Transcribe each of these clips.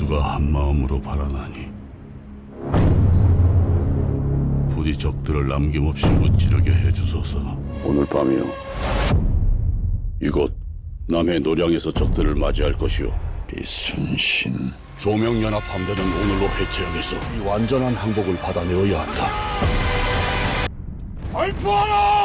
모두가 한마음으로 바라나니 부디 적들을 남김없이 무찌르게 해주소서. 오늘 밤이요, 이곳 남해 노량에서 적들을 맞이할 것이오. 이순신, 조명연합 함대는 오늘로 해체하겠어. 이 완전한 항복을 받아내어야 한다. 발표하라!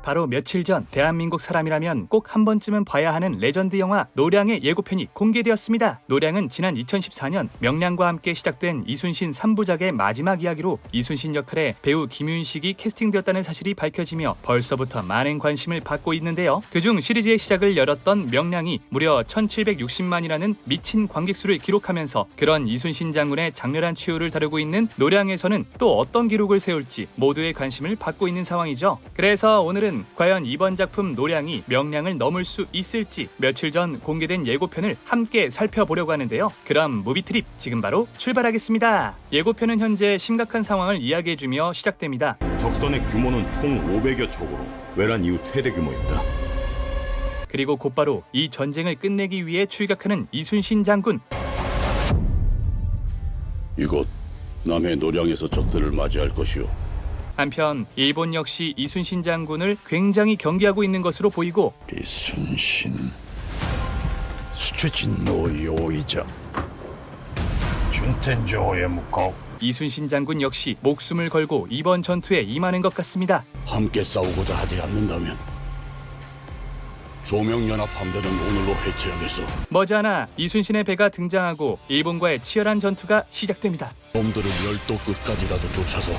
바로 며칠 전 대한민국 사람이라면 꼭 한 번쯤은 봐야 하는 레전드 영화 노량의 예고편이 공개되었습니다. 노량은 지난 2014년 명량과 함께 시작된 이순신 3부작의 마지막 이야기로 이순신 역할에 배우 김윤식이 캐스팅되었다는 사실이 밝혀지며 벌써부터 많은 관심을 받고 있는데요. 그중 시리즈의 시작을 열었던 명량이 무려 1760만이라는 미친 관객수를 기록하면서 그런 이순신 장군의 장렬한 최후를 다루고 있는 노량에서는 또 어떤 기록을 세울지 모두의 관심을 받고 있는 상황이죠. 그래서 오늘은 과연 이번 작품 노량이 명량을 넘을 수 있을지 며칠 전 공개된 예고편을 함께 살펴보려고 하는데요. 그럼 무비트립 지금 바로 출발하겠습니다. 예고편은 현재 심각한 상황을 이야기해주며 시작됩니다. 적선의 규모는 총 500여 척으로 외란 이후 최대 규모입니다. 그리고 곧바로 이 전쟁을 끝내기 위해 출격하는 이순신 장군. 이곳 남해 노량에서 적들을 맞이할 것이오. 한편 일본 역시 이순신 장군을 굉장히 경계하고 있는 것으로 보이고 이순신, 수치진노 요이자 준텐조의 묵고 이순신 장군 역시 목숨을 걸고 이번 전투에 임하는 것 같습니다. 함께 싸우고자 하지 않는다면 조명연합 함대는 오늘로 해체하겠어. 머지않아 이순신의 배가 등장하고 일본과의 치열한 전투가 시작됩니다. 놈들을 열도 끝까지라도 쫓아서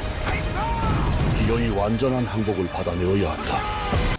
기어이 완전한 항복을 받아내어야 한다.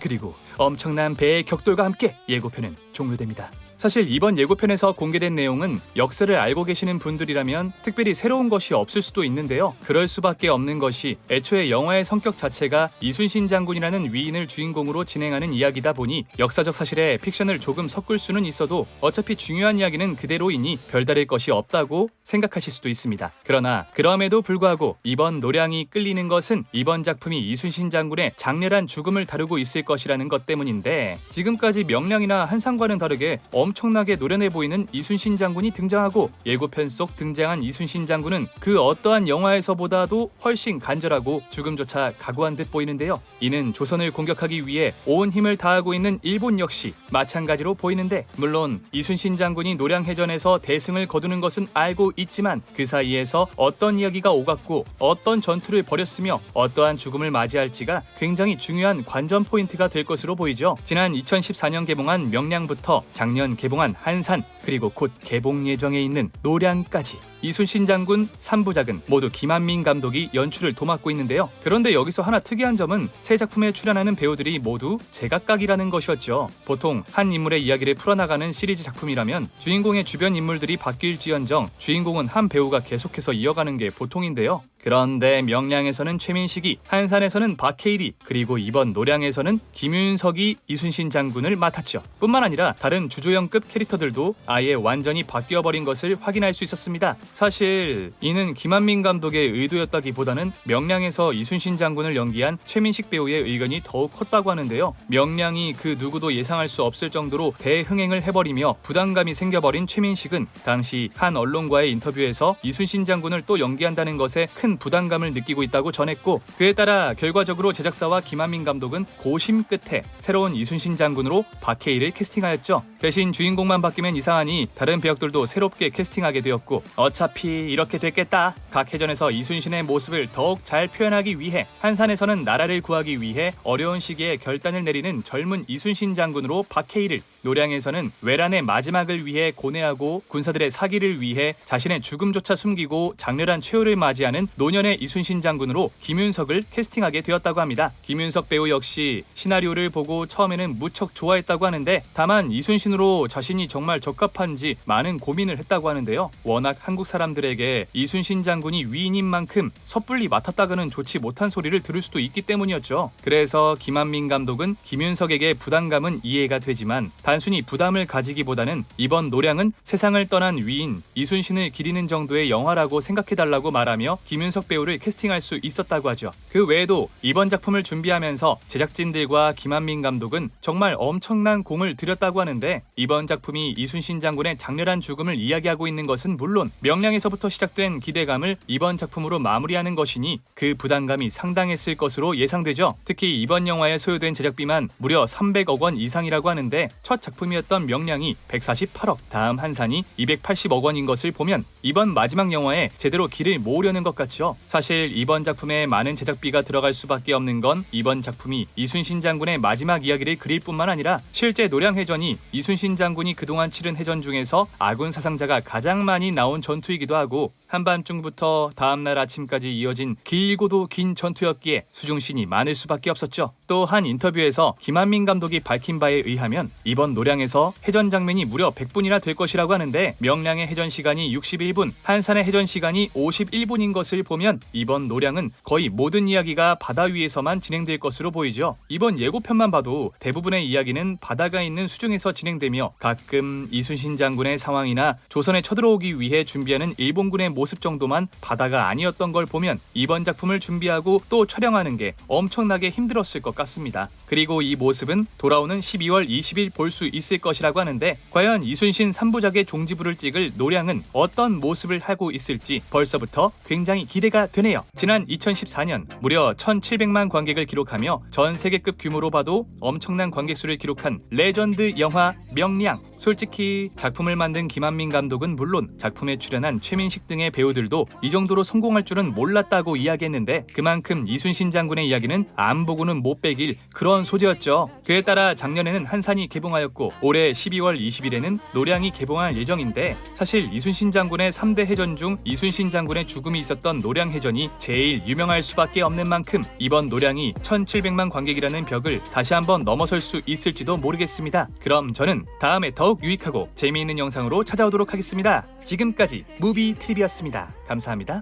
그리고 엄청난 배의 격돌과 함께 예고편은 종료됩니다. 사실 이번 예고편에서 공개된 내용은 역사를 알고 계시는 분들이라면 특별히 새로운 것이 없을 수도 있는데요. 그럴 수밖에 없는 것이 애초에 영화의 성격 자체가 이순신 장군이라는 위인을 주인공으로 진행하는 이야기다 보니 역사적 사실에 픽션을 조금 섞을 수는 있어도 어차피 중요한 이야기는 그대로이니 별다를 것이 없다고 생각하실 수도 있습니다. 그러나 그럼에도 불구하고 이번 노량이 끌리는 것은 이번 작품이 이순신 장군의 장렬한 죽음을 다루고 있을 것이라는 것 때문인데, 지금까지 명량이나 한상과는 다르게 엄청나게 노련해 보이는 이순신 장군이 등장하고 예고편 속 등장한 이순신 장군은 그 어떠한 영화에서보다도 훨씬 간절하고 죽음조차 각오한 듯 보이는데요. 이는 조선을 공격하기 위해 온 힘을 다하고 있는 일본 역시 마찬가지로 보이는데, 물론 이순신 장군이 노량해전에서 대승을 거두는 것은 알고 있지만 그 사이에서 어떤 이야기가 오갔고 어떤 전투를 벌였으며 어떠한 죽음을 맞이할지가 굉장히 중요한 관전 포인트가 될 것으로 보이죠. 지난 2014년 개봉한 명량부터 작년 개봉한 한산, 그리고 곧 개봉 예정에 있는 노량까지 이순신 장군 3부작은 모두 김한민 감독이 연출을 도맡고 있는데요. 그런데 여기서 하나 특이한 점은 새 작품에 출연하는 배우들이 모두 제각각이라는 것이었죠. 보통 한 인물의 이야기를 풀어나가는 시리즈 작품이라면 주인공의 주변 인물들이 바뀔지언정 주인공은 한 배우가 계속해서 이어가는 게 보통인데요. 그런데 명량에서는 최민식이, 한산에서는 박해일이, 그리고 이번 노량에서는 김윤석이 이순신 장군을 맡았죠. 뿐만 아니라 다른 주조연급 캐릭터들도 아예 완전히 바뀌어버린 것을 확인할 수 있었습니다. 사실 이는 김한민 감독의 의도였다기보다는 명량에서 이순신 장군을 연기한 최민식 배우의 의견이 더욱 컸다고 하는데요. 명량이 그 누구도 예상할 수 없을 정도로 대흥행을 해버리며 부담감이 생겨버린 최민식은 당시 한 언론과의 인터뷰에서 이순신 장군을 또 연기한다는 것에 큰 부담감을 느끼고 있다고 전했고, 그에 따라 결과적으로 제작사와 김한민 감독은 고심 끝에 새로운 이순신 장군으로 박해일을 캐스팅하였죠. 대신 주인공만 바뀌면 이상하니 다른 배역들도 새롭게 캐스팅하게 되었고, 어차피 이렇게 됐겠다. 각해전에서 이순신의 모습을 더욱 잘 표현하기 위해 한산에서는 나라를 구하기 위해 어려운 시기에 결단을 내리는 젊은 이순신 장군으로 박해일을, 노량에서는 외란의 마지막을 위해 고뇌하고 군사들의 사기를 위해 자신의 죽음조차 숨기고 장렬한 최후를 맞이하는 노년의 이순신 장군으로 김윤석을 캐스팅하게 되었다고 합니다. 김윤석 배우 역시 시나리오를 보고 처음에는 무척 좋아했다고 하는데, 다만 이순신으로 자신이 정말 적합한지 많은 고민을 했다고 하는데요. 워낙 한국 사람들에게 이순신 장군이 위인인 만큼 섣불리 맡았다가는 좋지 못한 소리를 들을 수도 있기 때문이었죠. 그래서 김한민 감독은 김윤석에게 부담감은 이해가 되지만 단순히 부담을 가지기보다는 이번 노량은 세상을 떠난 위인 이순신을 기리는 정도의 영화라고 생각해달라고 말하며 김윤석 배우를 캐스팅할 수 있었다고 하죠. 그 외에도 이번 작품을 준비하면서 제작진들과 김한민 감독은 정말 엄청난 공을 들였다고 하는데, 이번 작품이 이순신 장군의 장렬한 죽음을 이야기하고 있는 것은 물론 명량에서부터 시작된 기대감을 이번 작품으로 마무리하는 것이니 그 부담감이 상당했을 것으로 예상되죠. 특히 이번 영화에 소요된 제작비만 무려 300억 원 이상이라고 하는데, 첫 작품이었던 명량이 148억, 다음 한산이 280억 원인 것을 보면 이번 마지막 영화에 제대로 길을 모으려는 것 같죠. 사실 이번 작품에 많은 제작비가 들어갈 수밖에 없는 건 이번 작품이 이순신 장군의 마지막 이야기를 그릴 뿐만 아니라 실제 노량해전이 이순신 장군이 그동안 치른 해전 중에서 아군 사상자가 가장 많이 나온 전투이기도 하고, 한밤중부터 다음날 아침까지 이어진 길고도 긴 전투였기에 수중신이 많을 수밖에 없었죠. 또 한 인터뷰에서 김한민 감독이 밝힌 바에 의하면 이번 노량에서 해전 장면이 무려 100분이나 될 것이라고 하는데, 명량의 해전 시간이 61분, 한산의 해전 시간이 51분인 것을 보면 이번 노량은 거의 모든 이야기가 바다 위에서만 진행될 것으로 보이죠. 이번 예고편만 봐도 대부분의 이야기는 바다가 있는 수중에서 진행되며, 가끔 이순신 장군의 상황이나 조선에 쳐들어오기 위해 준비하는 일본군의 모습 정도만 바다가 아니었던 걸 보면 이번 작품을 준비하고 또 촬영하는 게 엄청나게 힘들었을 것 같습니다. 그리고 이 모습은 돌아오는 12월 20일 볼 수 있을 것이라고 하는데, 과연 이순신 3부작의 종지부를 찍을 노량은 어떤 모습을 하고 있을지 벌써부터 굉장히 기대가 되네요. 지난 2014년 무려 1700만 관객을 기록하며 전 세계급 규모로 봐도 엄청난 관객 수를 기록한 레전드 영화 명량. 솔직히 작품을 만든 김한민 감독은 물론 작품에 출연한 최민식 등의 배우들도 이 정도로 성공할 줄은 몰랐다고 이야기했는데, 그만큼 이순신 장군의 이야기는 안 보고는 못 빼길 그런 소재였죠. 그에 따라 작년에는 한산이 개봉하였고 올해 12월 20일에는 노량이 개봉할 예정인데, 사실 이순신 장군의 3대 해전 중 이순신 장군의 죽음이 있었던 노량해전이 제일 유명할 수밖에 없는 만큼 이번 노량이 1700만 관객이라는 벽을 다시 한번 넘어설 수 있을지도 모르겠습니다. 그럼 저는 다음에 더욱 유익하고 재미있는 영상으로 찾아오도록 하겠습니다. 지금까지 무비 트립이었습니다. 감사합니다.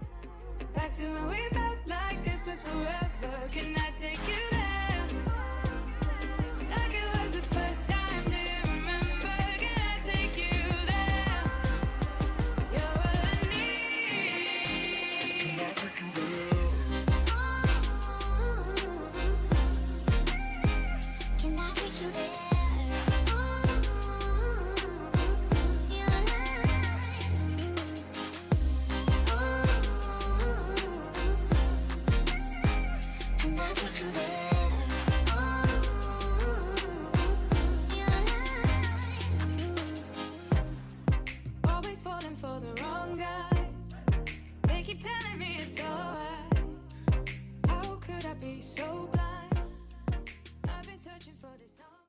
Back to